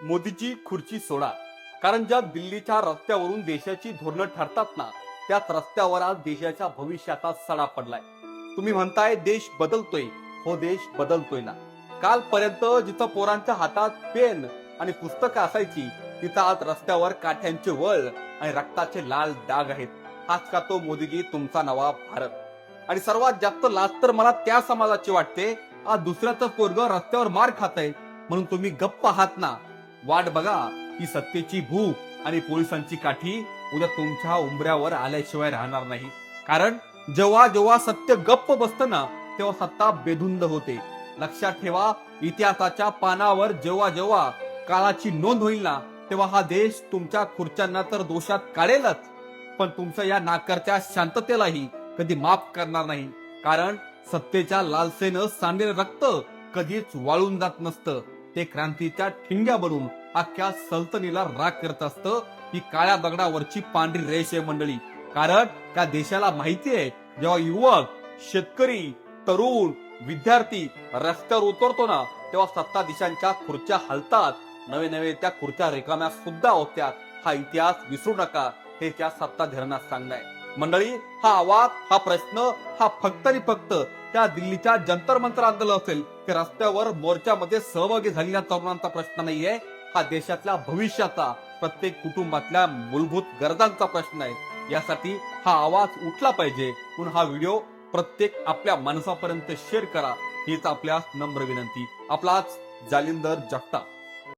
मोदीची खुर्ची सोडा. कारण ज्या दिल्लीच्या रस्त्यावरून देशाची धोरणं ठरतात ना, त्याच रस्त्यावर आज देशाच्या भविष्याचा सडा पडलाय. तुम्ही म्हणताय देश बदलतोय. हो, देश बदलतोय ना. कालपर्यंत जिथं पोरांच्या हातात पेन आणि पुस्तकं असायची, तिथं आज रस्त्यावर काठ्यांचे वळ आणि रक्ताचे लाल डाग आहेत. हाच का तो मोदीजी तुमचा नवा भारत. आणि सर्वात जास्त लाज तर मला त्या समाजाची वाटते, आज दुसऱ्याचं पोरग रस्त्यावर मार खातंय म्हणून तुम्ही गप्प आहात ना. वाट बघा, ही सत्तेची भूक आणि पोलिसांची काठी उद्या तुमच्या उंबऱ्यावर आल्याशिवाय राहणार नाही. कारण जेव्हा जेव्हा सत्य गप्प बसतं ना, तेव्हा सत्ता बेधुंद होते. लक्षात ठेवा, इतिहासाच्या पानावर जेव्हा जेव्हा काळाची नोंद होईल ना, तेव्हा हा देश तुमच्या खुर्च्यांना तर दोषात काढेलच, पण तुमच्या या नाकारच्या शांततेलाही कधी माफ करणार नाही. कारण सत्तेच्या लालसेनं सांडलेलं रक्त कधीच वाळून जात नसतं. ते क्रांतीच्या ठिंग्या बनून अख्ख्या सल्तनीला राग करत असतं. ही काळ्या दगडावरची पांढरी रेष आहे मंडळी. कारण त्या देशाला माहिती आहे, जेव्हा युवक, शेतकरी, तरुण, विद्यार्थी रस्त्यावर उतरतो ना, तेव्हा सत्ताधीशांच्या खुर्च्या हलतात. नवे नवे त्या खुर्च्या रिकाम्या सुद्धा होत्या. हा इतिहास विसरू नका, हे त्या सत्ताधाऱ्यांना सांगणं मंडळी. हा आवाज, हा प्रश्न, हा फक्त आणि फक्त त्या दिल्लीच्या जंतर मंतर आंदोलन असेल की रस्त्यावर मोर्चामध्ये सहभागी झालेल्या तरुणांचा प्रश्न नाहीये. हा देशातल्या भविष्याचा, प्रत्येक कुटुंबातल्या मूलभूत गरजांचा प्रश्न आहे. यासाठी हा आवाज उठला पाहिजे. म्हणून हा व्हिडिओ प्रत्येक आपल्या माणसापर्यंत शेअर करा, हीच आपल्या नम्र विनंती. आपलाच जालिंदर जगताप.